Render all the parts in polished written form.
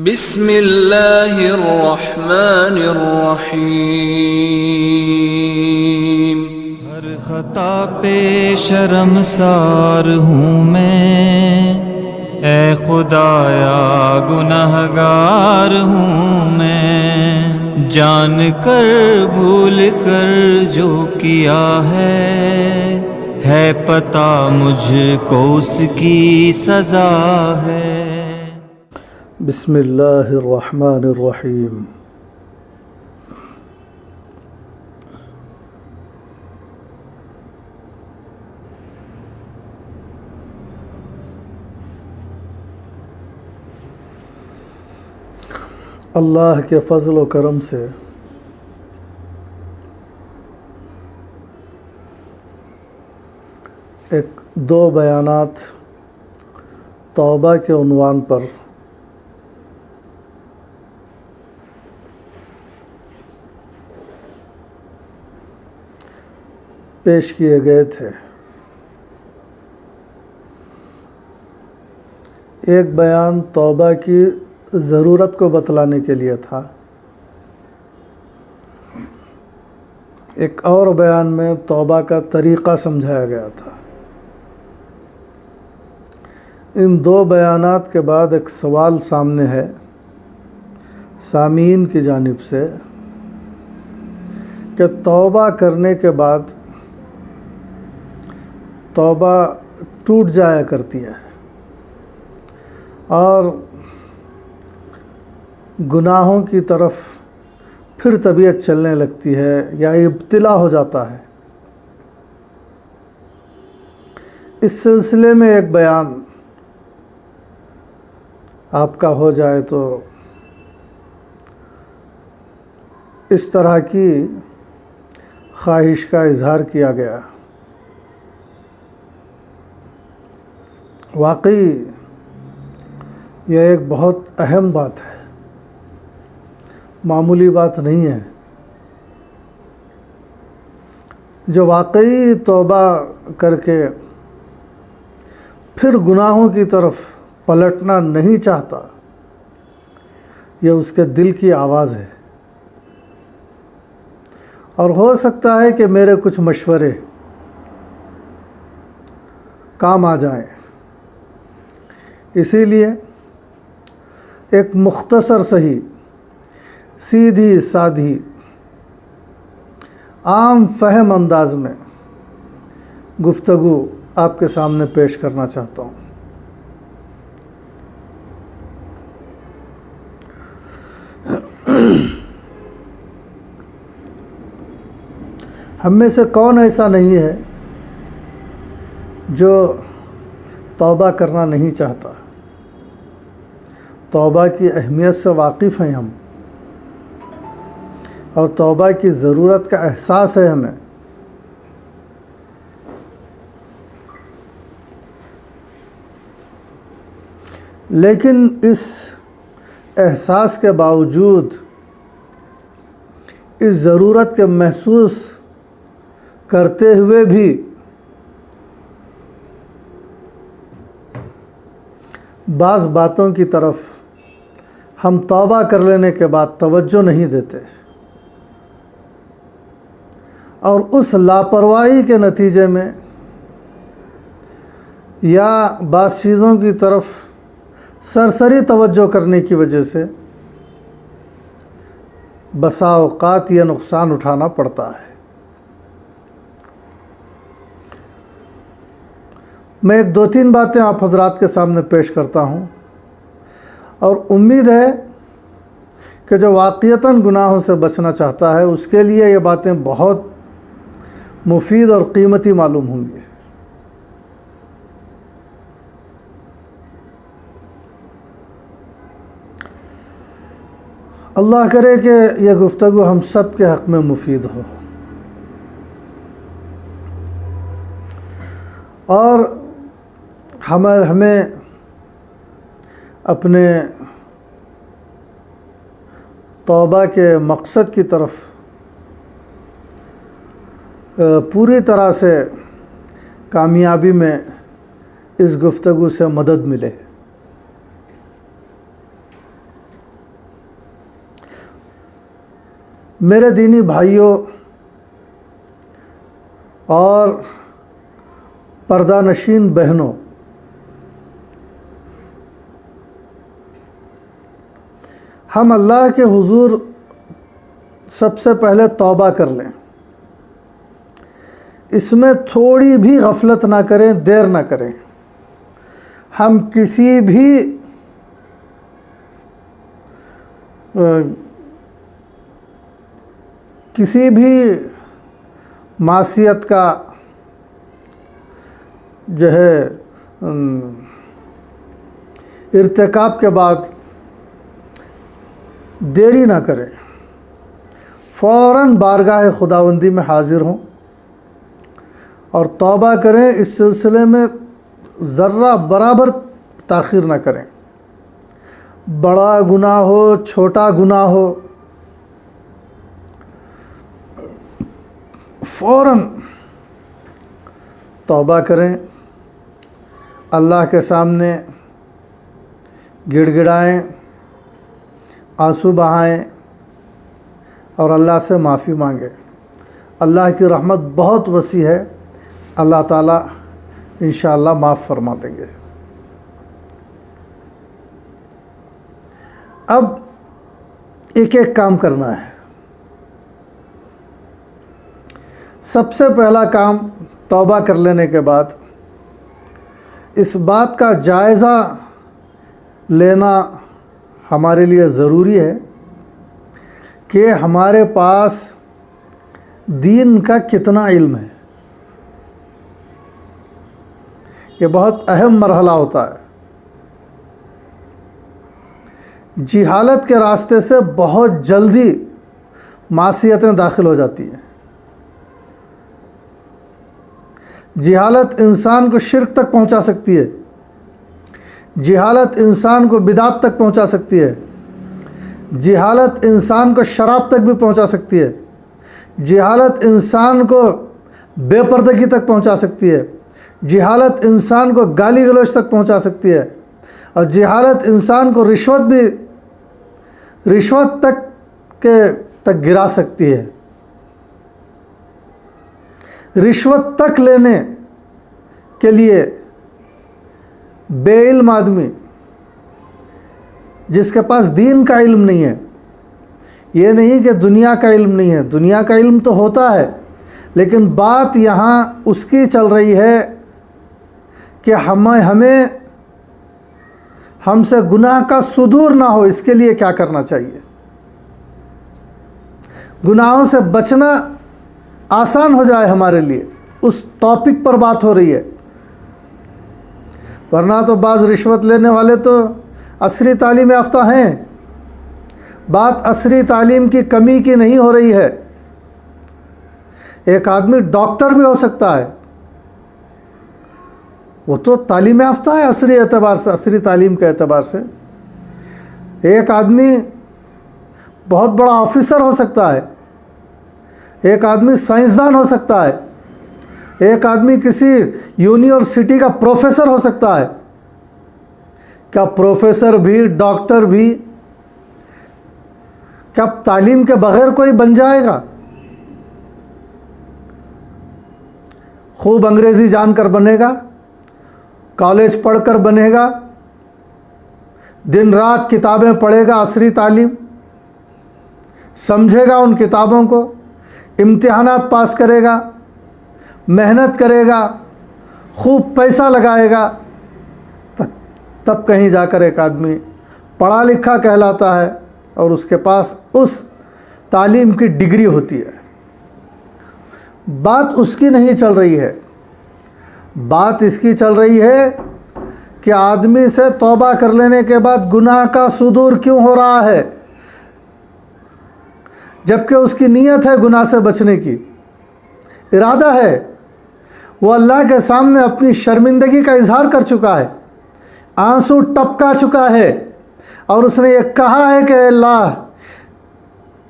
بسم اللہ الرحمن الرحیم۔ ہر خطا پہ شرمسار ہوں میں، اے خدایا گنہگار ہوں میں، جان کر بھول کر جو کیا ہے پتہ مجھ کو اس کی سزا ہے۔ بسم اللہ الرحمن الرحیم۔ اللہ کے فضل و کرم سے دو بیانات توبہ کے عنوان پر پیش کیے گئے تھے۔ ایک بیان توبہ کی ضرورت کو بتلانے کے لیے تھا، ایک اور بیان میں توبہ کا طریقہ سمجھایا گیا تھا۔ ان دو بیانات کے بعد ایک سوال سامنے ہے سامعین کی جانب سے کہ توبہ کرنے کے بعد توبہ ٹوٹ جایا کرتی ہے اور گناہوں کی طرف پھر طبیعت چلنے لگتی ہے یا ابتلا ہو جاتا ہے۔ اس سلسلے میں ایک بیان آپ کا ہو جائے تو اس طرح کی خواہش کا اظہار کیا گیا۔ واقعی یہ ایک بہت اہم بات ہے، معمولی بات نہیں ہے۔ جو واقعی توبہ کر کے پھر گناہوں کی طرف پلٹنا نہیں چاہتا، یہ اس کے دل کی آواز ہے۔ اور ہو سکتا ہے کہ میرے کچھ مشورے کام آ جائیں، اسی لیے ایک مختصر صحیح سیدھی سادھی عام فہم انداز میں گفتگو آپ کے سامنے پیش کرنا چاہتا ہوں۔ ہم میں سے کون ایسا نہیں ہے جو توبہ کرنا نہیں چاہتا؟ توبہ کی اہمیت سے واقف ہیں ہم، اور توبہ کی ضرورت کا احساس ہے ہمیں۔ لیکن اس احساس کے باوجود، اس ضرورت کے محسوس کرتے ہوئے بھی بعض باتوں کی طرف ہم توبہ کر لینے کے بعد توجہ نہیں دیتے، اور اس لاپرواہی کے نتیجے میں یا بعض چیزوں کی طرف سرسری توجہ کرنے کی وجہ سے بسا اوقات یہ نقصان اٹھانا پڑتا ہے۔ میں ایک دو تین باتیں آپ حضرات کے سامنے پیش کرتا ہوں، اور امید ہے کہ جو واقعتاً گناہوں سے بچنا چاہتا ہے اس کے لیے یہ باتیں بہت مفید اور قیمتی معلوم ہوں گی۔ اللہ کرے کہ یہ گفتگو ہم سب کے حق میں مفید ہو، اور ہمیں اپنے توبہ کے مقصد کی طرف پوری طرح سے کامیابی میں اس گفتگو سے مدد ملے۔ میرے دینی بھائیوں اور پردہ نشین بہنوں، ہم اللہ کے حضور سب سے پہلے توبہ کر لیں، اس میں تھوڑی بھی غفلت نہ کریں، دیر نہ کریں۔ ہم کسی بھی معصیت کا جو ہے ارتکاب کے بعد دیری نہ کریں، فوراً بارگاہ خداوندی میں حاضر ہوں اور توبہ کریں۔ اس سلسلے میں ذرہ برابر تاخیر نہ کریں، بڑا گناہ ہو چھوٹا گناہ ہو، فوراً توبہ کریں، اللہ کے سامنے گڑ گڑائیں، آنسو بہائیں اور اللہ سے معافی مانگیں۔ اللہ کی رحمت بہت وسیع ہے، اللہ تعالیٰ انشاءاللہ معاف فرما دیں گے۔ اب ایک ایک کام کرنا ہے۔ سب سے پہلا کام توبہ کر لینے کے بعد اس بات کا جائزہ لینا ہمارے لیے ضروری ہے کہ ہمارے پاس دین کا کتنا علم ہے۔ یہ بہت اہم مرحلہ ہوتا ہے۔ جہالت کے راستے سے بہت جلدی معصیتیں داخل ہو جاتی ہیں۔ جہالت انسان کو شرک تک پہنچا سکتی ہے، جہالت انسان کو بدعت تک پہنچا سکتی ہے، جہالت انسان کو شراب تک بھی پہنچا سکتی ہے، جہالت انسان کو بے پردگی تک پہنچا سکتی ہے، جہالت انسان کو گالی گلوچ تک پہنچا سکتی ہے، اور جہالت انسان کو رشوت تک گرا سکتی ہے۔ رشوت تک لینے کے لیے بے علم آدمی جس کے پاس دین کا علم نہیں ہے، یہ نہیں کہ دنیا کا علم نہیں ہے، دنیا کا علم تو ہوتا ہے، لیکن بات یہاں اس کی چل رہی ہے کہ ہم سے گناہ کا صدور نہ ہو، اس کے لیے کیا کرنا چاہیے۔ گناہوں سے بچنا آسان ہو جائے ہمارے لیے، اس ٹاپک پر بات ہو رہی ہے۔ ورنہ تو بعض رشوت لینے والے تو عصری تعلیم یافتہ ہیں۔ بات عصری تعلیم کی کمی کی نہیں ہو رہی ہے۔ ایک آدمی ڈاکٹر بھی ہو سکتا ہے، وہ تو تعلیم یافتہ ہے عصری اعتبار سے، عصری تعلیم کے اعتبار سے۔ ایک آدمی بہت بڑا آفیسر ہو سکتا ہے، ایک آدمی سائنسدان ہو سکتا ہے، ایک آدمی کسی یونیورسٹی کا پروفیسر ہو سکتا ہے۔ کیا پروفیسر بھی، ڈاکٹر بھی، کیا تعلیم کے بغیر کوئی بن جائے گا؟ خوب انگریزی جان کر بنے گا، کالج پڑھ کر بنے گا، دن رات کتابیں پڑھے گا، عصری تعلیم سمجھے گا، ان کتابوں کو امتحانات پاس کرے گا، محنت کرے گا، خوب پیسہ لگائے گا، تب کہیں جا کر ایک آدمی پڑھا لکھا کہلاتا ہے اور اس کے پاس اس تعلیم کی ڈگری ہوتی ہے۔ بات اس کی نہیں چل رہی ہے، بات اس کی چل رہی ہے کہ آدمی سے توبہ کر لینے کے بعد گناہ کا صدور کیوں ہو رہا ہے، جبکہ اس کی نیت ہے گناہ سے بچنے کی، ارادہ ہے، وہ اللہ کے سامنے اپنی شرمندگی کا اظہار کر چکا ہے، آنسو ٹپکا چکا ہے، اور اس نے یہ کہا ہے کہ اے اللہ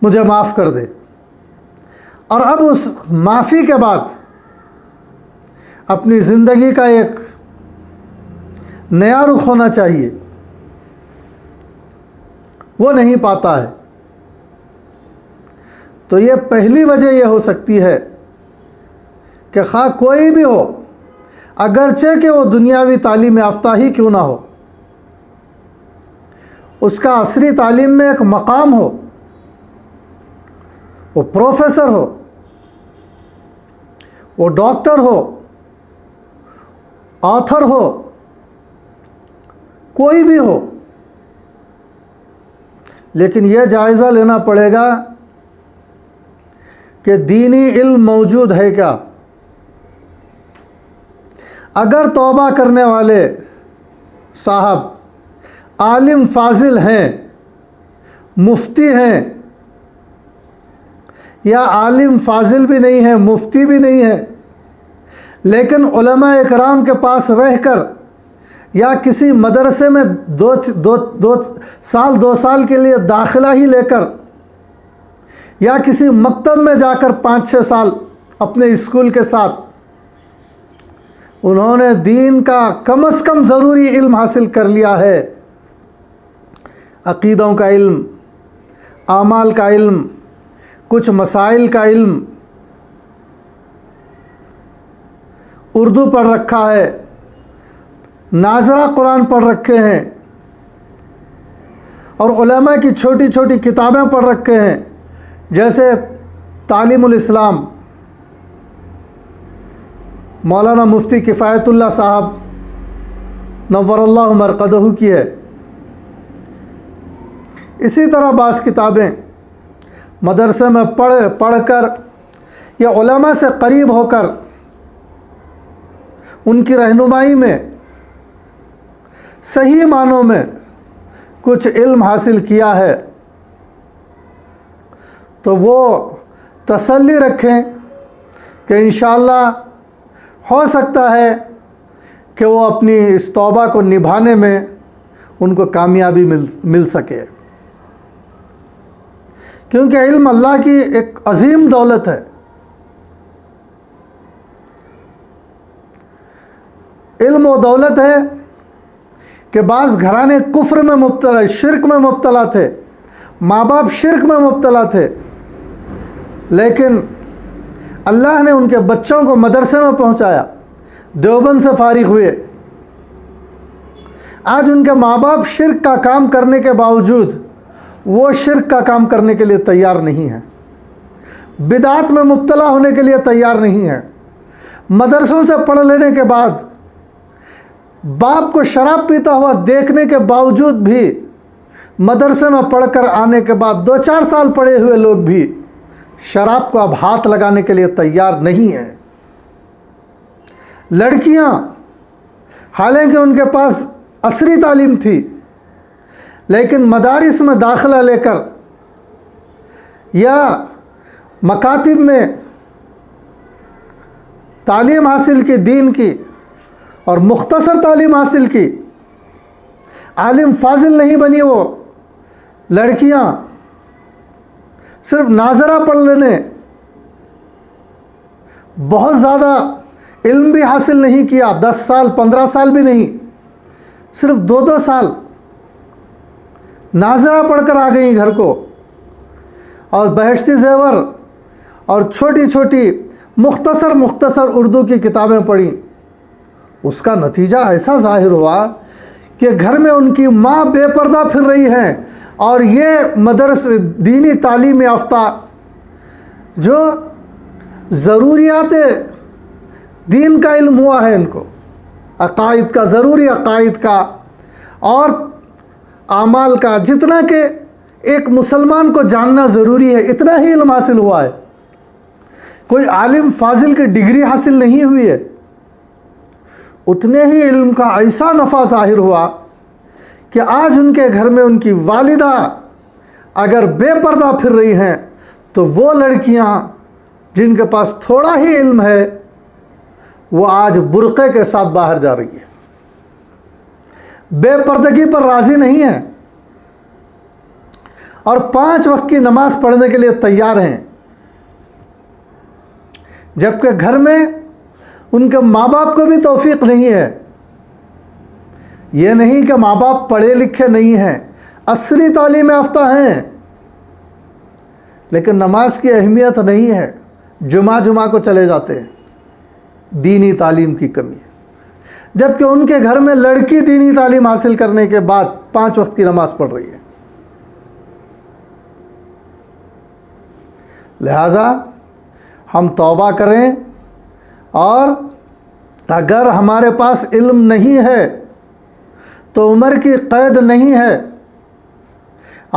مجھے معاف کر دے۔ اور اب اس معافی کے بعد اپنی زندگی کا ایک نیا رخ ہونا چاہیے، وہ نہیں پاتا ہے۔ تو یہ پہلی وجہ یہ ہو سکتی ہے کہ خواہ کوئی بھی ہو، اگرچہ کہ وہ دنیاوی تعلیم یافتہ ہی کیوں نہ ہو، اس کا عصری تعلیم میں ایک مقام ہو، وہ پروفیسر ہو، وہ ڈاکٹر ہو، آتھر ہو، کوئی بھی ہو، لیکن یہ جائزہ لینا پڑے گا کہ دینی علم موجود ہے کیا۔ اگر توبہ کرنے والے صاحب عالم فاضل ہیں، مفتی ہیں، یا عالم فاضل بھی نہیں ہے، مفتی بھی نہیں ہے، لیکن علماء اکرام کے پاس رہ کر یا کسی مدرسے میں دو سال کے لیے داخلہ ہی لے کر، یا کسی مکتب میں جا کر 5-6 سال اپنے اسکول کے ساتھ انہوں نے دین کا کم از کم ضروری علم حاصل کر لیا ہے، عقیدوں کا علم، اعمال کا علم، کچھ مسائل کا علم، اردو پڑھ رکھا ہے، ناظرہ قرآن پڑھ رکھے ہیں، اور علماء کی چھوٹی چھوٹی کتابیں پڑھ رکھے ہیں، جیسے تعلیم الاسلام مولانا مفتی کفایت اللہ صاحب نور اللہ مرقدہ کی ہے۔ اسی طرح بعض کتابیں مدرسے میں پڑھ کر یا علماء سے قریب ہو کر ان کی رہنمائی میں صحیح معنوں میں کچھ علم حاصل کیا ہے، تو وہ تسلی رکھیں کہ انشاءاللہ ہو سکتا ہے کہ وہ اپنی اس توبہ کو نبھانے میں ان کو کامیابی مل سکے، کیونکہ علم اللہ کی ایک عظیم دولت ہے۔ علم و دولت ہے کہ بعض گھرانے کفر میں مبتلا، شرک میں مبتلا تھے، ماں باپ شرک میں مبتلا تھے، لیکن اللہ نے ان کے بچوں کو مدرسے میں پہنچایا، دیوبند سے فارغ ہوئے۔ آج ان کے ماں باپ شرک کا کام کرنے کے باوجود وہ شرک کا کام کرنے کے لیے تیار نہیں ہیں، بدعات میں مبتلا ہونے کے لیے تیار نہیں ہیں۔ مدرسوں سے پڑھ لینے کے بعد، باپ کو شراب پیتا ہوا دیکھنے کے باوجود بھی، مدرسے میں پڑھ کر آنے کے بعد 2-4 سال پڑھے ہوئے لوگ بھی شراب کو اب ہاتھ لگانے کے لیے تیار نہیں ہیں۔ لڑکیاں حالانکہ ان کے پاس عصری تعلیم تھی، لیکن مدارس میں داخلہ لے کر یا مکاتب میں تعلیم حاصل کی، دین کی، اور مختصر تعلیم حاصل کی، عالم فاضل نہیں بنی وہ لڑکیاں، صرف ناظرہ پڑھ لینے، بہت زیادہ علم بھی حاصل نہیں کیا، 10 سال 15 سال بھی نہیں، صرف 2 سال ناظرہ پڑھ کر آ گئیں گھر کو، اور بہشتی زیور اور چھوٹی چھوٹی مختصر اردو کی کتابیں پڑھیں۔ اس کا نتیجہ ایسا ظاہر ہوا کہ گھر میں ان کی ماں بے پردہ پھر رہی ہیں، اور یہ مدرسے دینی تعلیم یافتہ جو ضروریات دین کا علم ہوا ہے، ان کو عقائد کا، ضروری عقائد کا اور اعمال کا، جتنا کہ ایک مسلمان کو جاننا ضروری ہے، اتنا ہی علم حاصل ہوا ہے۔ کوئی عالم فاضل کی ڈگری حاصل نہیں ہوئی ہے، اتنے ہی علم کا ایسا نفع ظاہر ہوا کہ آج ان کے گھر میں ان کی والدہ اگر بے پردہ پھر رہی ہیں، تو وہ لڑکیاں جن کے پاس تھوڑا ہی علم ہے وہ آج برقعے کے ساتھ باہر جا رہی ہے، بے پردگی پر راضی نہیں ہیں، اور 5 وقت کی نماز پڑھنے کے لیے تیار ہیں، جبکہ گھر میں ان کے ماں باپ کو بھی توفیق نہیں ہے۔ یہ نہیں کہ ماں باپ پڑھے لکھے نہیں ہیں، عصری تعلیم یافتہ ہیں، لیکن نماز کی اہمیت نہیں ہے، جمعہ کو چلے جاتے ہیں، دینی تعلیم کی کمی ہے، جبکہ ان کے گھر میں لڑکی دینی تعلیم حاصل کرنے کے بعد 5 وقت کی نماز پڑھ رہی ہے۔ لہذا ہم توبہ کریں، اور اگر ہمارے پاس علم نہیں ہے تو عمر کی قید نہیں ہے،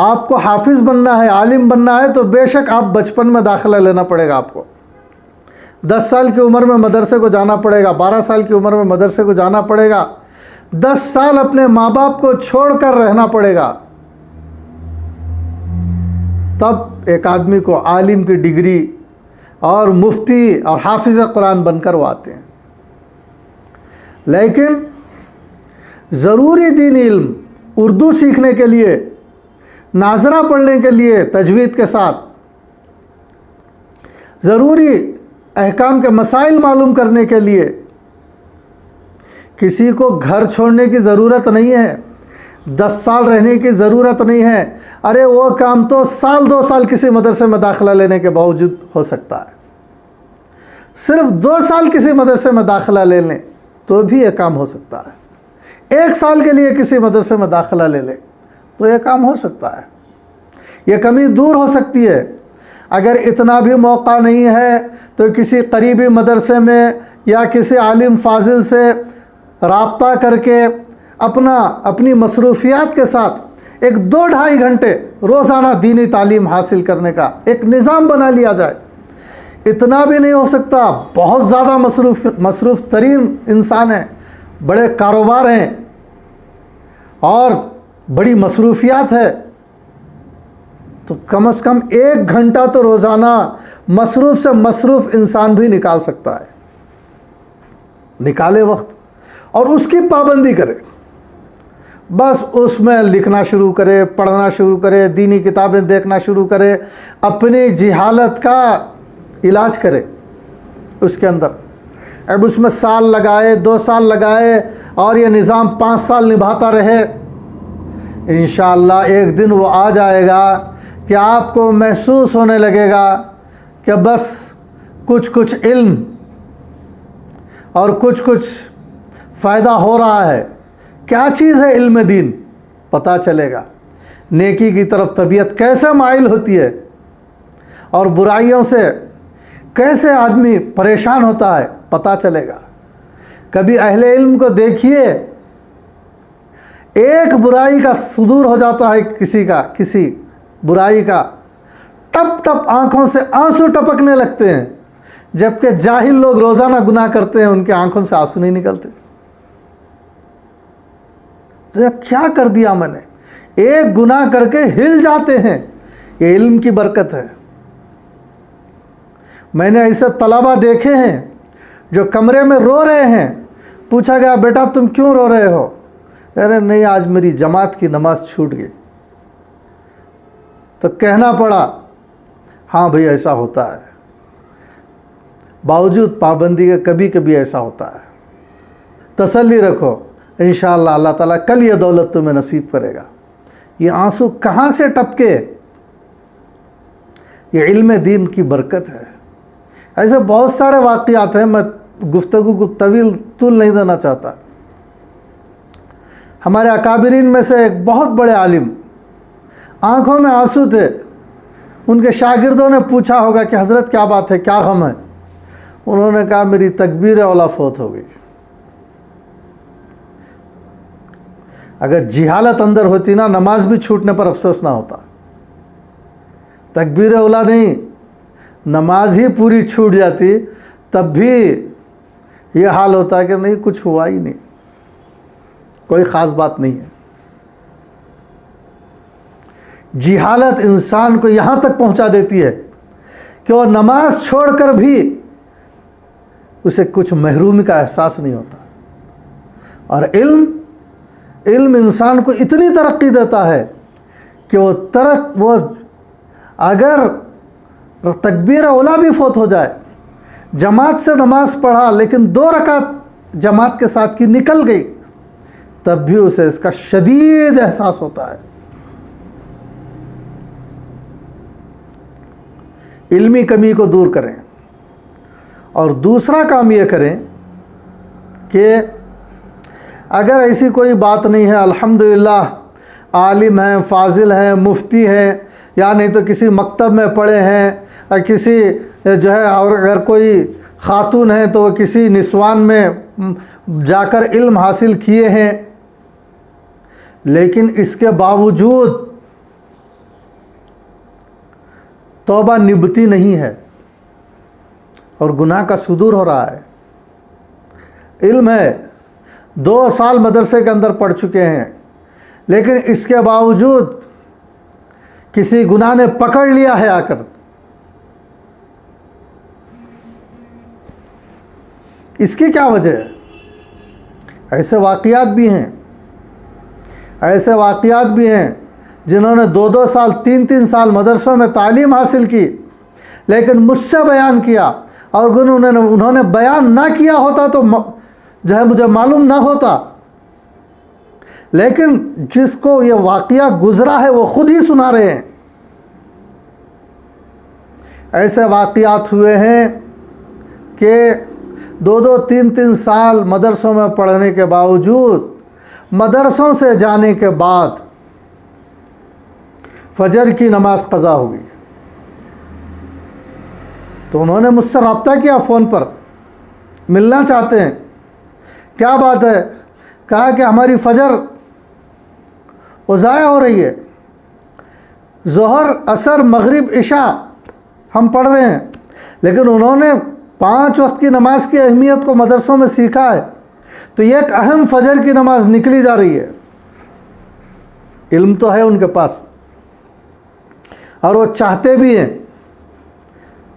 آپ کو حافظ بننا ہے، عالم بننا ہے، تو بے شک آپ بچپن میں داخلہ لینا پڑے گا، آپ کو 10 سال کی عمر میں مدرسے کو جانا پڑے گا، 12 سال کی عمر میں مدرسے کو جانا پڑے گا، 10 سال اپنے ماں باپ کو چھوڑ کر رہنا پڑے گا، تب ایک آدمی کو عالم کی ڈگری اور مفتی اور حافظ قرآن بن کر وہ آتے ہیں۔ لیکن ضروری دینی علم اردو سیکھنے کے لیے، ناظرہ پڑھنے کے لیے تجوید کے ساتھ، ضروری احکام کے مسائل معلوم کرنے کے لیے کسی کو گھر چھوڑنے کی ضرورت نہیں ہے، 10 سال رہنے کی ضرورت نہیں ہے۔ ارے وہ کام تو سال 2 سال کسی مدرسے میں داخلہ لینے کے باوجود ہو سکتا ہے، صرف 2 سال کسی مدرسے میں داخلہ لے لیں تو بھی یہ کام ہو سکتا ہے، 1 سال کے لیے کسی مدرسے میں داخلہ لے لیں تو یہ کام ہو سکتا ہے، یہ کمی دور ہو سکتی ہے۔ اگر اتنا بھی موقع نہیں ہے تو کسی قریبی مدرسے میں یا کسی عالم فاضل سے رابطہ کر کے اپنی مصروفیات کے ساتھ 1-2-2.5 گھنٹے روزانہ دینی تعلیم حاصل کرنے کا ایک نظام بنا لیا جائے۔ اتنا بھی نہیں ہو سکتا، بہت زیادہ مصروف ترین انسان ہیں، بڑے کاروبار ہیں اور بڑی مصروفیات ہے، تو کم از کم 1 گھنٹہ تو روزانہ مصروف سے مصروف انسان بھی نکال سکتا ہے، نکالے وقت اور اس کی پابندی کرے، بس اس میں لکھنا شروع کرے، پڑھنا شروع کرے، دینی کتابیں دیکھنا شروع کرے، اپنی جہالت کا علاج کرے اس کے اندر۔ اب اس میں سال لگائے، 2 سال لگائے اور یہ نظام 5 سال نبھاتا رہے، انشاءاللہ ایک دن وہ آ جائے گا کہ آپ کو محسوس ہونے لگے گا کہ بس کچھ علم اور کچھ فائدہ ہو رہا ہے۔ کیا چیز ہے علم دین؟ پتہ چلے گا، نیکی کی طرف طبیعت کیسے مائل ہوتی ہے اور برائیوں سے کیسے آدمی پریشان ہوتا ہے، پتہ چلے گا۔ کبھی اہل علم کو دیکھیے، ایک برائی کا صدور ہو جاتا ہے کسی برائی کا، ٹپ ٹپ آنکھوں سے آنسو ٹپکنے لگتے ہیں، جبکہ جاہل لوگ روزانہ گناہ کرتے ہیں، ان کے آنکھوں سے آنسو نہیں نکلتے۔ تو یہ کیا کر دیا میں نے؟ ایک گناہ کر کے ہل جاتے ہیں، یہ علم کی برکت ہے۔ میں نے ایسے طلبہ دیکھے ہیں جو کمرے میں رو رہے ہیں، پوچھا گیا بیٹا تم کیوں رو رہے ہو؟ ارے نہیں، آج میری جماعت کی نماز چھوٹ گئی۔ تو کہنا پڑا ہاں بھئی ایسا ہوتا ہے، باوجود پابندی کے کبھی کبھی ایسا ہوتا ہے۔ تسلی رکھو، انشاءاللہ اللہ تعالیٰ کل یہ دولت تمہیں نصیب کرے گا۔ یہ آنسو کہاں سے ٹپکے؟ یہ علم دین کی برکت ہے۔ ایسے بہت سارے واقعات ہیں، میں گفتگو کو طول نہیں دینا چاہتا۔ ہمارے اکابرین میں سے ایک بہت بڑے عالم، آنکھوں میں آنسو تھے، ان کے شاگردوں نے پوچھا ہوگا کہ حضرت کیا بات ہے، کیا غم ہے؟ انہوں نے کہا میری تکبیر اولا فوت ہو گئی۔ اگر جہالت اندر ہوتی نا، نماز بھی چھوٹنے پر افسوس نہ ہوتا۔ تکبیر اولا نہیں، نماز ہی پوری چھوٹ جاتی تب بھی یہ حال ہوتا ہے کہ نہیں کچھ ہوا ہی نہیں، کوئی خاص بات نہیں ہے۔ جہالت انسان کو یہاں تک پہنچا دیتی ہے کہ وہ نماز چھوڑ کر بھی اسے کچھ محرومی کا احساس نہیں ہوتا، اور علم انسان کو اتنی ترقی دیتا ہے کہ وہ اگر تکبیر اولا بھی فوت ہو جائے، جماعت سے نماز پڑھا لیکن 2 رکعت جماعت کے ساتھ کی نکل گئی، تب بھی اسے اس کا شدید احساس ہوتا ہے۔ علمی کمی کو دور کریں، اور دوسرا کام یہ کریں کہ اگر ایسی کوئی بات نہیں ہے، الحمدللہ عالم ہیں، فاضل ہیں، مفتی ہیں، یا نہیں تو کسی مکتب میں پڑھے ہیں، یا کسی جو ہے، اور اگر کوئی خاتون ہیں تو وہ کسی نسوان میں جا کر علم حاصل کیے ہیں، لیکن اس کے باوجود توبہ نبھتی نہیں ہے اور گناہ کا صدور ہو رہا ہے۔ علم ہے، 2 سال مدرسے کے اندر پڑھ چکے ہیں، لیکن اس کے باوجود کسی گناہ نے پکڑ لیا ہے آ کر، اس کی کیا وجہ ہے؟ ایسے واقعات بھی ہیں، ایسے واقعات بھی ہیں جنہوں نے 2 سال 3 سال مدرسوں میں تعلیم حاصل کی، لیکن مجھ سے بیان کیا، اور اگر انہوں نے بیان نہ کیا ہوتا تو جو ہے مجھے معلوم نہ ہوتا، لیکن جس کو یہ واقعہ گزرا ہے وہ خود ہی سنا رہے ہیں۔ ایسے واقعات ہوئے ہیں کہ 2 3 سال مدرسوں میں پڑھنے کے باوجود مدرسوں سے جانے کے بعد فجر کی نماز قضا ہوئی، تو انہوں نے مجھ سے رابطہ کیا فون پر، ملنا چاہتے ہیں، کیا بات ہے؟ کہا کہ ہماری فجر وہ ضائع ہو رہی ہے، ظہر عصر مغرب عشاء ہم پڑھ رہے ہیں، لیکن انہوں نے 5 وقت کی نماز کی اہمیت کو مدرسوں میں سیکھا ہے، تو یہ ایک اہم فجر کی نماز نکلی جا رہی ہے۔ علم تو ہے ان کے پاس، اور وہ چاہتے بھی ہیں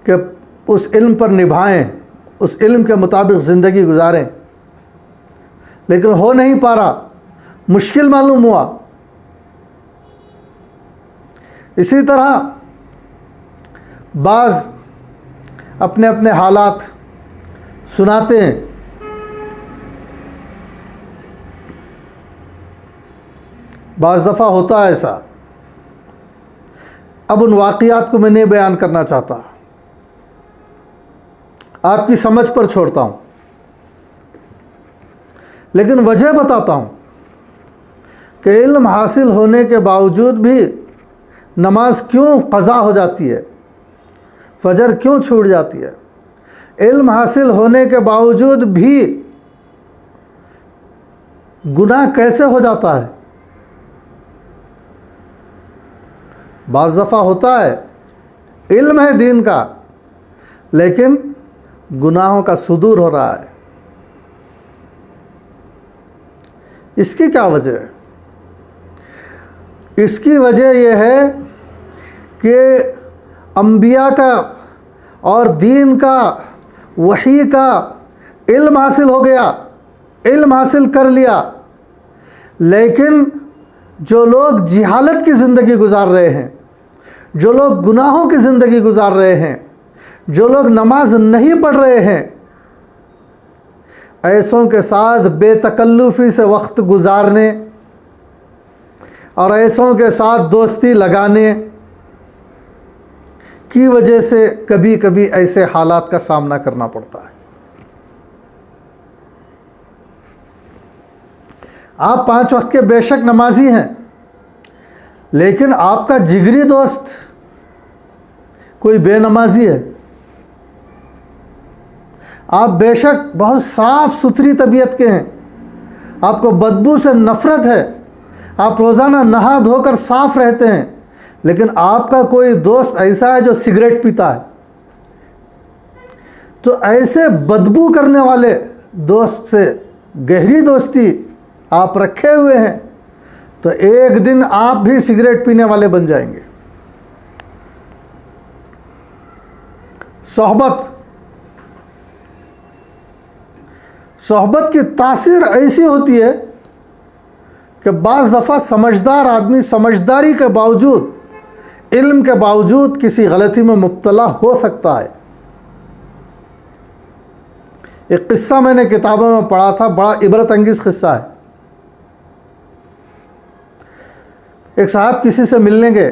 کہ اس علم پر نبھائیں، اس علم کے مطابق زندگی گزاریں، لیکن ہو نہیں پا رہا، مشکل معلوم ہوا۔ اسی طرح بعض اپنے اپنے حالات سناتے ہیں۔ بعض دفعہ ہوتا ہے ایسا، اب ان واقعات کو میں نہیں بیان کرنا چاہتا، آپ کی سمجھ پر چھوڑتا ہوں، لیکن وجہ بتاتا ہوں کہ علم حاصل ہونے کے باوجود بھی نماز کیوں قضا ہو جاتی ہے، فجر کیوں چھوٹ جاتی ہے، علم حاصل ہونے کے باوجود بھی گناہ کیسے ہو جاتا ہے۔ بعض دفعہ ہوتا ہے علم ہے دین کا، لیکن گناہوں کا صدور ہو رہا ہے، اس کی کیا وجہ ہے؟ اس کی وجہ یہ ہے کہ انبیاء کا اور دین کا، وحی کا علم حاصل ہو گیا، علم حاصل کر لیا، لیکن جو لوگ جہالت کی زندگی گزار رہے ہیں، جو لوگ گناہوں کی زندگی گزار رہے ہیں، جو لوگ نماز نہیں پڑھ رہے ہیں، ایسوں کے ساتھ بے تکلفی سے وقت گزارنے اور ایسوں کے ساتھ دوستی لگانے کی وجہ سے کبھی کبھی ایسے حالات کا سامنا کرنا پڑتا ہے۔ آپ 5 وقت کے بے شک نمازی ہیں، لیکن آپ کا جگری دوست کوئی بے نمازی ہے۔ آپ بے شک بہت صاف ستھری طبیعت کے ہیں، آپ کو بدبو سے نفرت ہے، آپ روزانہ نہا دھو کر صاف رہتے ہیں، لیکن آپ کا کوئی دوست ایسا ہے جو سگریٹ پیتا ہے، تو ایسے بدبو کرنے والے دوست سے گہری دوستی آپ رکھے ہوئے ہیں، تو ایک دن آپ بھی سگریٹ پینے والے بن جائیں گے۔ صحبت کی تاثیر ایسی ہوتی ہے کہ بعض دفعہ سمجھدار آدمی سمجھداری کے باوجود، علم کے باوجود کسی غلطی میں مبتلا ہو سکتا ہے۔ ایک قصہ میں نے کتابوں میں پڑھا تھا، بڑا عبرت انگیز قصہ ہے۔ ایک صاحب کسی سے ملنے گئے،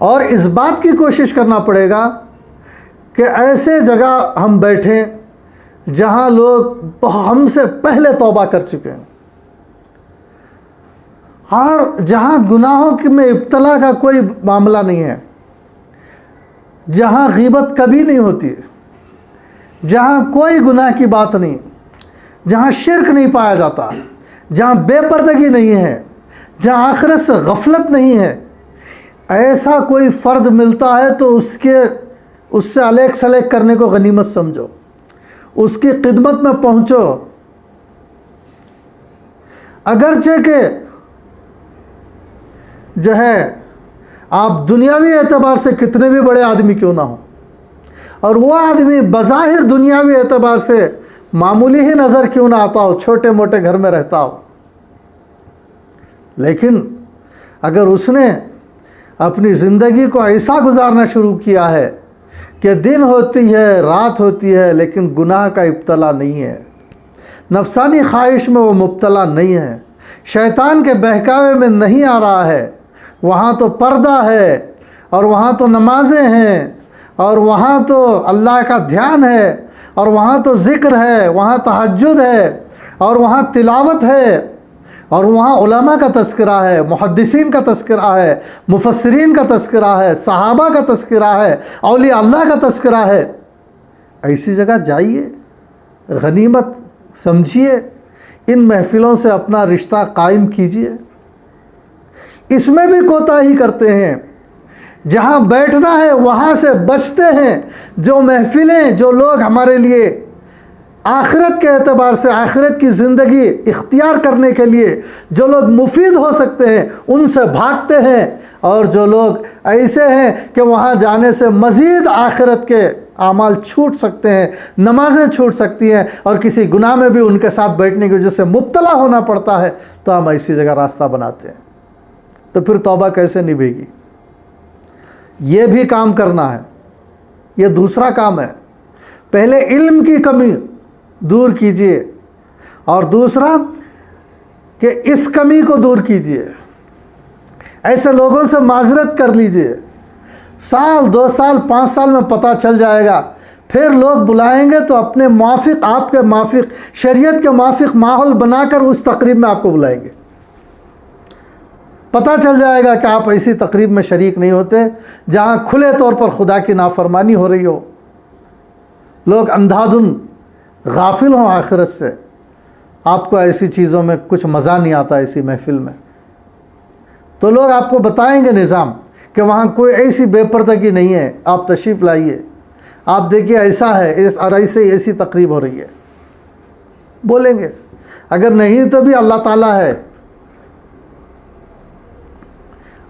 اور اس بات کی کوشش کرنا پڑے گا کہ ایسے جگہ ہم بیٹھیں جہاں لوگ ہم سے پہلے توبہ کر چکے ہیں، اور جہاں گناہوں میں ابتلا کا کوئی معاملہ نہیں ہے، جہاں غیبت کبھی نہیں ہوتی، جہاں کوئی گناہ کی بات نہیں، جہاں شرک نہیں پایا جاتا، جہاں بے پردگی نہیں ہے، جہاں آخرت سے غفلت نہیں ہے، ایسا کوئی فرد ملتا ہے تو اس سے علیق سلیق کرنے کو غنیمت سمجھو، اس کی خدمت میں پہنچو، اگرچہ کہ جو ہے آپ دنیاوی اعتبار سے کتنے بھی بڑے آدمی کیوں نہ ہوں، اور وہ آدمی بظاہر دنیاوی اعتبار سے معمولی ہی نظر کیوں نہ آتا ہو، چھوٹے موٹے گھر میں رہتا ہو، لیکن اگر اس نے اپنی زندگی کو ایسا گزارنا شروع کیا ہے کہ دن ہوتی ہے رات ہوتی ہے لیکن گناہ کا ابتلا نہیں ہے، نفسانی خواہش میں وہ مبتلا نہیں ہے، شیطان کے بہکاوے میں نہیں آ رہا ہے، وہاں تو پردہ ہے، اور وہاں تو نمازیں ہیں، اور وہاں تو اللہ کا دھیان ہے، اور وہاں تو ذکر ہے، وہاں تہجد ہے، اور وہاں تلاوت ہے، اور وہاں علماء کا تذکرہ ہے، محدثین کا تذکرہ ہے، مفسرین کا تذکرہ ہے، صحابہ کا تذکرہ ہے، اولیاء اللہ کا تذکرہ ہے، ایسی جگہ جائیے، غنیمت سمجھیے، ان محفلوں سے اپنا رشتہ قائم کیجیے۔ اس میں بھی کوتاہی کرتے ہیں، جہاں بیٹھنا ہے وہاں سے بچتے ہیں، جو محفلیں جو لوگ ہمارے لیے آخرت کے اعتبار سے آخرت کی زندگی اختیار کرنے کے لیے جو لوگ مفید ہو سکتے ہیں ان سے بھاگتے ہیں، اور جو لوگ ایسے ہیں کہ وہاں جانے سے مزید آخرت کے اعمال چھوٹ سکتے ہیں، نمازیں چھوٹ سکتی ہیں، اور کسی گناہ میں بھی ان کے ساتھ بیٹھنے کی وجہ سے مبتلا ہونا پڑتا ہے، تو ہم ایسی جگہ راستہ بناتے ہیں، تو پھر توبہ کیسے نبھے گی؟ یہ بھی کام کرنا ہے، یہ دوسرا کام ہے۔ پہلے علم کی کمی دور کیجئے، اور دوسرا کہ اس کمی کو دور کیجئے، ایسے لوگوں سے معذرت کر لیجئے، سال 2 سال 5 سال میں پتہ چل جائے گا، پھر لوگ بلائیں گے تو اپنے موافق، آپ کے موافق، شریعت کے موافق ماحول بنا کر اس تقریب میں آپ کو بلائیں گے، پتہ چل جائے گا کہ آپ ایسی تقریب میں شریک نہیں ہوتے جہاں کھلے طور پر خدا کی نافرمانی ہو رہی ہو، لوگ اندھادھن غافل ہوں آخرت سے، آپ کو ایسی چیزوں میں کچھ مزہ نہیں آتا ایسی محفل میں، تو لوگ آپ کو بتائیں گے نظام کہ وہاں کوئی ایسی بے پردگی نہیں ہے، آپ تشریف لائیے، آپ دیکھیے ایسا ہے، اور ایسی تقریب ہو رہی ہے، بولیں گے۔ اگر نہیں تو بھی اللہ تعالیٰ ہے،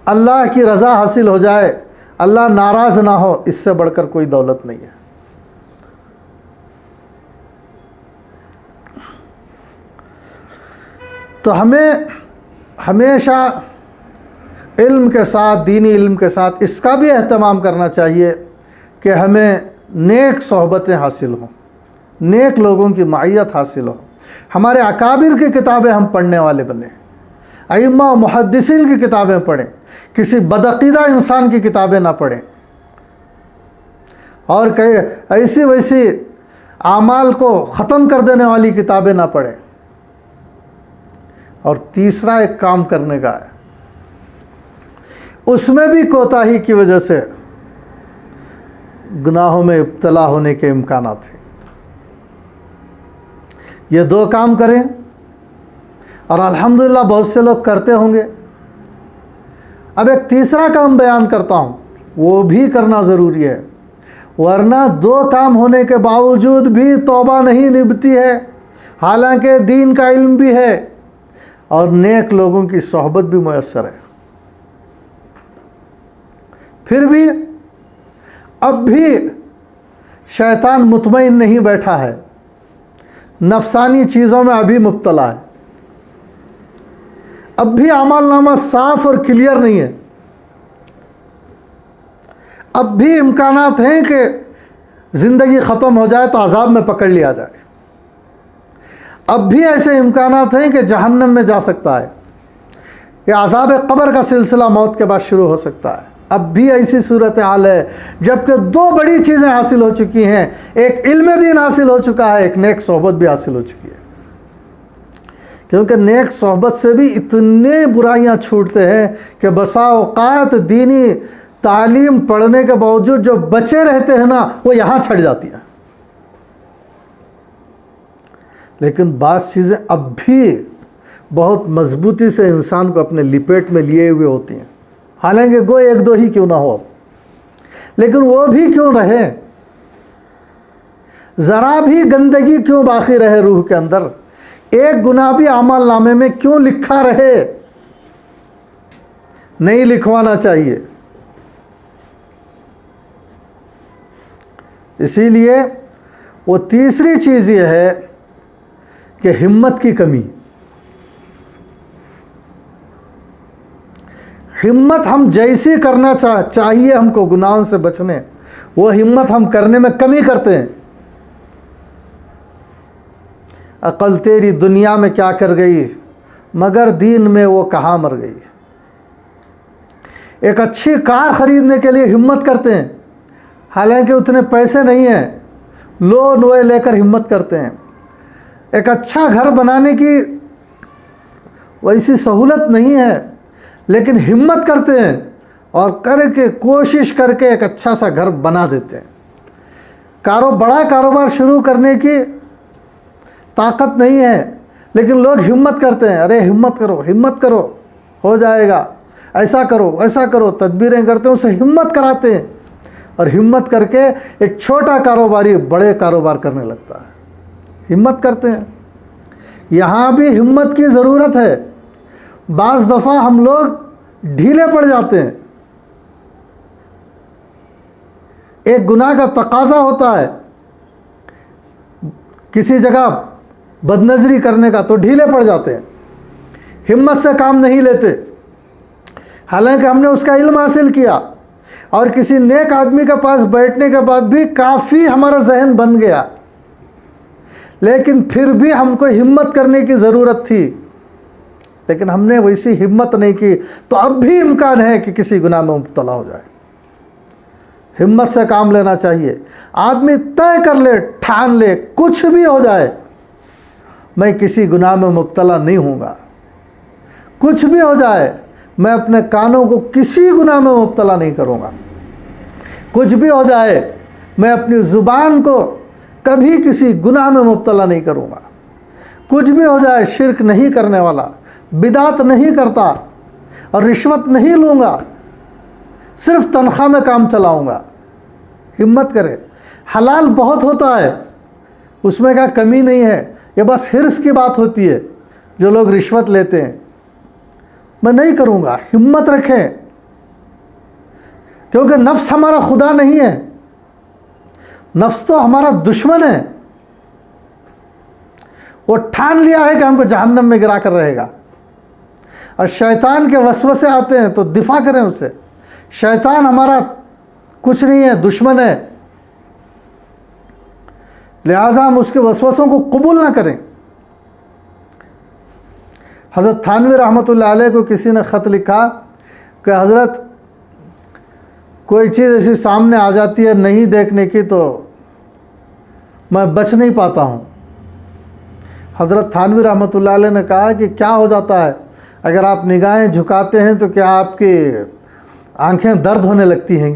اللہ کی رضا حاصل ہو جائے، اللہ ناراض نہ ہو، اس سے بڑھ کر کوئی دولت نہیں ہے۔ تو ہمیں ہمیشہ علم کے ساتھ، دینی علم کے ساتھ اس کا بھی اہتمام کرنا چاہیے کہ ہمیں نیک صحبتیں حاصل ہوں، نیک لوگوں کی معیت حاصل ہو، ہمارے اکابر کی کتابیں ہم پڑھنے والے بنیں، ائمہ و محدثین کی کتابیں پڑھیں، کسی بدعقیدہ انسان کی کتابیں نہ پڑھیں، اور ایسی ویسی اعمال کو ختم کر دینے والی کتابیں نہ پڑھیں۔ اور تیسرا ایک کام کرنے کا ہے، اس میں بھی کوتاہی کی وجہ سے گناہوں میں ابتلا ہونے کے امکانات ہیں۔ یہ 2 کام کریں، اور الحمدللہ بہت سے لوگ کرتے ہوں گے۔ اب ایک تیسرا کام بیان کرتا ہوں، وہ بھی کرنا ضروری ہے، ورنہ 2 کام ہونے کے باوجود بھی توبہ نہیں نبھتی ہے، حالانکہ دین کا علم بھی ہے اور نیک لوگوں کی صحبت بھی میسر ہے، پھر بھی اب بھی شیطان مطمئن نہیں بیٹھا ہے، نفسانی چیزوں میں ابھی مبتلا ہے، اب بھی اعمال نامہ صاف اور کلیئر نہیں ہے، اب بھی امکانات ہیں کہ زندگی ختم ہو جائے تو عذاب میں پکڑ لیا جائے، اب بھی ایسے امکانات ہیں کہ جہنم میں جا سکتا ہے، کہ عذاب قبر کا سلسلہ موت کے بعد شروع ہو سکتا ہے، اب بھی ایسی صورتحال ہے جبکہ دو بڑی چیزیں حاصل ہو چکی ہیں، ایک علم دین حاصل ہو چکا ہے، ایک نیک صحبت بھی حاصل ہو چکی ہے۔ کیونکہ نیک صحبت سے بھی اتنے برائیاں چھوٹتے ہیں کہ بسا اوقات دینی تعلیم پڑھنے کے باوجود جو بچے رہتے ہیں نا وہ یہاں چھٹ جاتی ہیں، لیکن بعض چیزیں اب بھی بہت مضبوطی سے انسان کو اپنے لپیٹ میں لیے ہوئے ہوتی ہیں، حالانکہ گو ایک دو ہی کیوں نہ ہو، لیکن وہ بھی کیوں رہے، ذرا بھی گندگی کیوں باقی رہے روح کے اندر، ایک گناہ بھی اعمال نامے میں کیوں لکھا رہے، نہیں لکھوانا چاہیے۔ اسی لیے وہ تیسری چیز یہ ہے کہ ہمت کی کمی، ہمت ہم جیسی کرنا چاہیے ہم کو گناہوں سے بچنے، وہ ہمت ہم کرنے میں کمی کرتے ہیں۔ عقل تیری دنیا میں کیا کر گئی، مگر دین میں وہ کہاں مر گئی۔ ایک اچھی کار خریدنے کے لیے ہمت کرتے ہیں، حالانکہ اتنے پیسے نہیں ہیں، لون وہ لے کر ہمت کرتے ہیں۔ ایک اچھا گھر بنانے کی ویسی سہولت نہیں ہے، لیکن ہمت کرتے ہیں اور کوشش کر کے ایک اچھا سا گھر بنا دیتے ہیں۔ بڑا کاروبار شروع کرنے کی طاقت نہیں ہے، لیکن لوگ ہمت کرتے ہیں، ارے ہمت کرو ہو جائے گا، ایسا کرو، تدبیریں کرتے ہیں، اسے ہمت کراتے ہیں، اور ہمت کر کے ایک چھوٹا کاروباری بڑے کاروبار کرنے لگتا ہے۔ ہمت کرتے ہیں، یہاں بھی ہمت کی ضرورت ہے۔ بعض دفعہ ہم لوگ ڈھیلے پڑ جاتے ہیں، ایک گناہ کا تقاضا ہوتا ہے کسی جگہ بد نظری کرنے کا، تو ڈھیلے پڑ جاتے ہیں، ہمت سے کام نہیں لیتے، حالانکہ ہم نے اس کا علم حاصل کیا اور کسی نیک آدمی کے پاس بیٹھنے کے بعد بھی کافی ہمارا ذہن بن گیا، لیکن پھر بھی ہم کو ہمت کرنے کی ضرورت تھی، لیکن ہم نے ویسی ہمت نہیں کی، تو اب بھی امکان ہے کہ کسی گناہ میں مبتلا ہو جائے۔ ہمت سے کام لینا چاہیے، آدمی طے کر لے، ٹھان لے، کچھ بھی ہو جائے میں کسی گناہ میں مبتلا نہیں ہوں گا، کچھ بھی ہو جائے میں اپنے کانوں کو کسی گناہ میں مبتلا نہیں کروں گا، کچھ بھی ہو جائے میں اپنی زبان کو کبھی کسی گناہ میں مبتلا نہیں کروں گا، کچھ بھی ہو جائے شرک نہیں کرنے والا، بدعت نہیں کرتا اور رشوت نہیں لوں گا، صرف تنخواہ میں کام چلاؤں گا۔ ہمت کرے، حلال بہت ہوتا ہے، اس میں کیا کمی نہیں ہے، یہ بس حرص کی بات ہوتی ہے، جو لوگ رشوت لیتے ہیں، میں نہیں کروں گا، ہمت رکھیں، کیونکہ نفس ہمارا خدا نہیں ہے، نفس تو ہمارا دشمن ہے، وہ ٹھان لیا ہے کہ ہم کو جہنم میں گرا کر رہے گا، اور شیطان کے وسوسے آتے ہیں تو دفاع کریں اس سے۔ شیطان ہمارا کچھ نہیں ہے، دشمن ہے، لہٰذا ہم اس کے وسوسوں کو قبول نہ کریں۔ حضرت تھانوی رحمۃ اللہ علیہ کو کسی نے خط لکھا کہ حضرت کوئی چیز ایسی سامنے آ جاتی ہے نہیں دیکھنے کی تو میں بچ نہیں پاتا ہوں۔ حضرت تھانوی رحمۃ اللہ علیہ نے کہا کہ کیا ہو جاتا ہے، اگر آپ نگاہیں جھکاتے ہیں تو کیا آپ کی آنکھیں درد ہونے لگتی ہیں،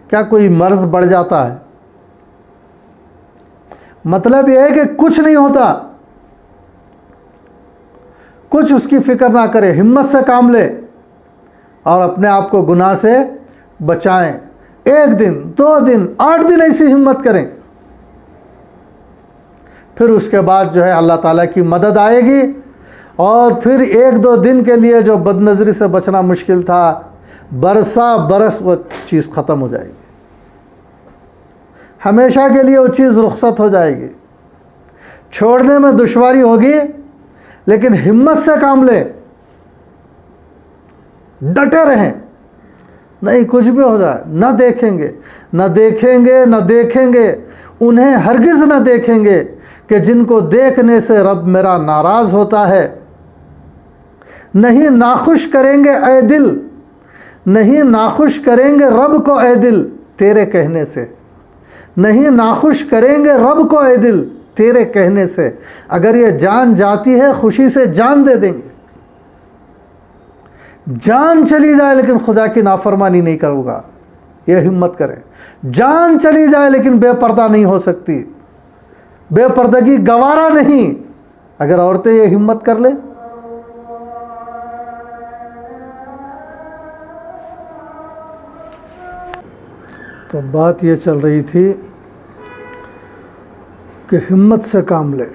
کیا کوئی مرض بڑھ جاتا ہے؟ مطلب یہ ہے کہ کچھ نہیں ہوتا، کچھ اس کی فکر نہ کرے، ہمت سے کام لے اور اپنے آپ کو گناہ سے بچائیں۔ 1 دن 2 دن 8 دن ایسی ہمت کریں، پھر اس کے بعد جو ہے اللہ تعالیٰ کی مدد آئے گی، اور پھر 1-2 دن کے لیے جو بد نظری سے بچنا مشکل تھا، برس وہ چیز ختم ہو جائے گی، ہمیشہ کے لیے وہ چیز رخصت ہو جائے گی۔ چھوڑنے میں دشواری ہوگی، لیکن ہمت سے کام لیں، ڈٹے رہیں، نہیں کچھ بھی ہو جائے، نہ دیکھیں گے انہیں ہرگز نہ دیکھیں گے کہ جن کو دیکھنے سے رب میرا ناراض ہوتا ہے، نہیں ناخوش کریں گے اے دل نہیں ناخوش کریں گے رب کو اے دل تیرے کہنے سے، نہیں ناخوش کریں گے رب کو اے دل تیرے کہنے سے، اگر یہ جان جاتی ہے خوشی سے جان دے دیں گے۔ جان چلی جائے لیکن خدا کی نافرمانی نہیں کروں گا، یہ ہمت کریں۔ جان چلی جائے لیکن بے پردہ نہیں ہو سکتی، بے پردگی گوارا نہیں۔ اگر عورتیں یہ ہمت کر لیں، تو بات یہ چل رہی تھی کہ ہمت سے کام لیں۔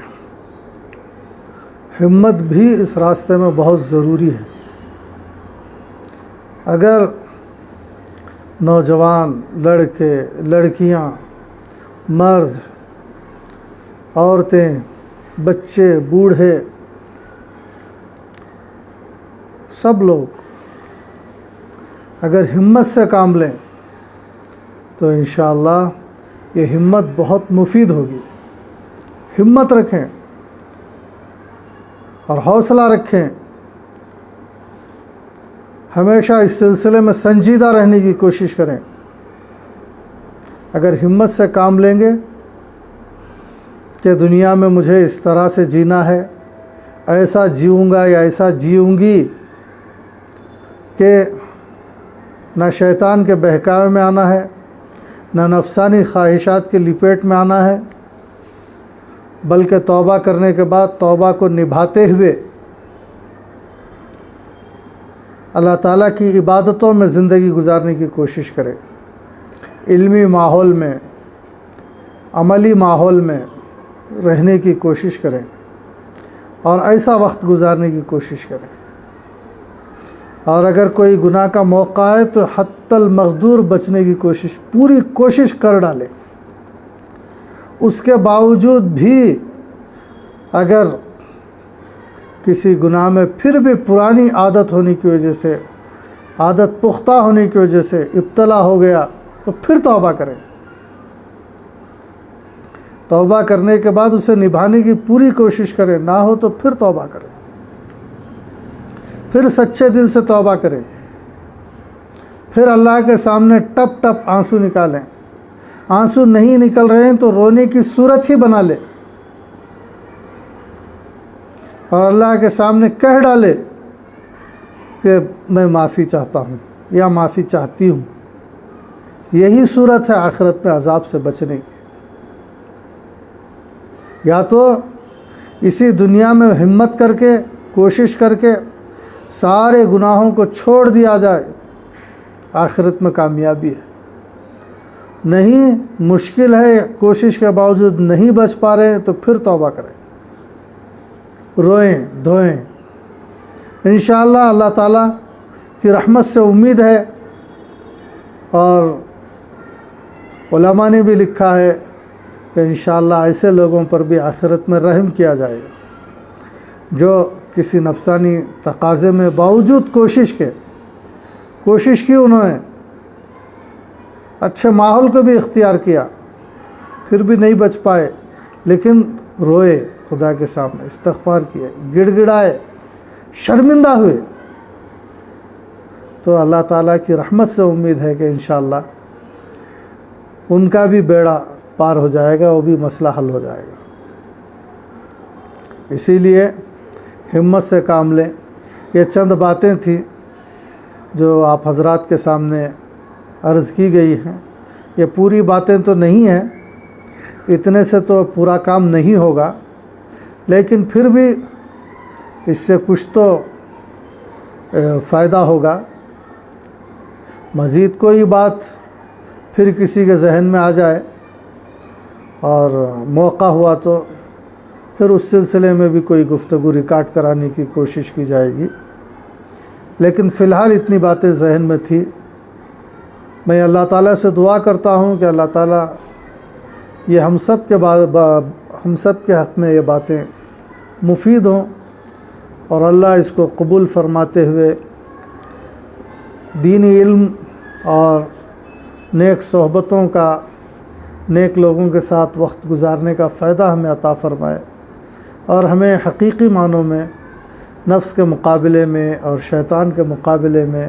ہمت بھی اس راستے میں بہت ضروری ہے۔ اگر نوجوان، لڑکے، لڑکیاں، مرد، عورتیں، بچے، بوڑھے، سب لوگ اگر ہمت سے کام لیں تو انشاءاللہ یہ ہمت بہت مفید ہوگی۔ ہمت رکھیں اور حوصلہ رکھیں، ہمیشہ اس سلسلے میں سنجیدہ رہنے کی کوشش کریں۔ اگر ہمت سے کام لیں گے کہ دنیا میں مجھے اس طرح سے جینا ہے، ایسا جیوں گا یا ایسا جیوں گی کہ نہ شیطان کے بہکاوے میں آنا ہے، نہ نفسانی خواہشات کے لپیٹ میں آنا ہے، بلکہ توبہ کرنے کے بعد توبہ کو نبھاتے ہوئے اللہ تعالیٰ کی عبادتوں میں زندگی گزارنے کی کوشش کرے، علمی ماحول میں، عملی ماحول میں رہنے کی کوشش کریں اور ایسا وقت گزارنے کی کوشش کریں۔ اور اگر کوئی گناہ کا موقع ہے تو حتی المقدور بچنے کی پوری کوشش کر ڈالیں۔ اس کے باوجود بھی اگر کسی گناہ میں پھر بھی پرانی عادت ہونے کی وجہ سے، عادت پختہ ہونے کی وجہ سے ابتلا ہو گیا تو پھر توبہ کریں۔ توبہ کرنے کے بعد اسے نبھانے کی پوری کوشش کریں، نہ ہو تو پھر توبہ کریں، پھر سچے دل سے توبہ کریں، پھر اللہ کے سامنے ٹپ ٹپ آنسو نکالیں۔ آنسو نہیں نکل رہے ہیں تو رونے کی صورت ہی بنا لیں اور اللہ کے سامنے کہہ ڈالے کہ میں معافی چاہتا ہوں یا معافی چاہتی ہوں۔ یہی صورت ہے آخرت میں عذاب سے بچنے کی۔ یا تو اسی دنیا میں ہمت کر کے، کوشش کر کے سارے گناہوں کو چھوڑ دیا جائے، آخرت میں کامیابی ہے۔ نہیں مشکل ہے، کوشش کے باوجود نہیں بچ پا رہے ہیں تو پھر توبہ کریں، روئیں دھوئیں۔ انشاءاللہ اللہ تعالیٰ کی رحمت سے امید ہے، اور علماء نے بھی لکھا ہے کہ انشاءاللہ ایسے لوگوں پر بھی آخرت میں رحم کیا جائے گا جو کسی نفسانی تقاضے میں باوجود کوشش کی، انہوں نے اچھے ماحول کو بھی اختیار کیا، پھر بھی نہیں بچ پائے، لیکن روئے خدا کے سامنے، استغفار کیے، گڑ گڑائے، شرمندہ ہوئے، تو اللہ تعالیٰ کی رحمت سے امید ہے کہ انشاءاللہ ان کا بھی بیڑا پار ہو جائے گا، وہ بھی مسئلہ حل ہو جائے گا۔ اسی لیے ہمت سے کام لیں۔ یہ چند باتیں تھیں جو آپ حضرات کے سامنے عرض کی گئی ہیں۔ یہ پوری باتیں تو نہیں ہیں، اتنے سے تو پورا کام نہیں ہوگا، لیکن پھر بھی اس سے کچھ تو فائدہ ہوگا۔ مزید کوئی بات پھر کسی کے ذہن میں آ جائے اور موقع ہوا تو پھر اس سلسلے میں بھی کوئی گفتگو ریکارڈ کرانے کی کوشش کی جائے گی، لیکن فی الحال اتنی باتیں ذہن میں تھی۔ میں اللہ تعالیٰ سے دعا کرتا ہوں کہ اللہ تعالیٰ یہ ہم سب کے حق میں یہ باتیں مفید ہوں، اور اللہ اس کو قبول فرماتے ہوئے دینی علم اور نیک صحبتوں کا، نیک لوگوں کے ساتھ وقت گزارنے کا فائدہ ہمیں عطا فرمائے، اور ہمیں حقیقی معنوں میں نفس کے مقابلے میں اور شیطان کے مقابلے میں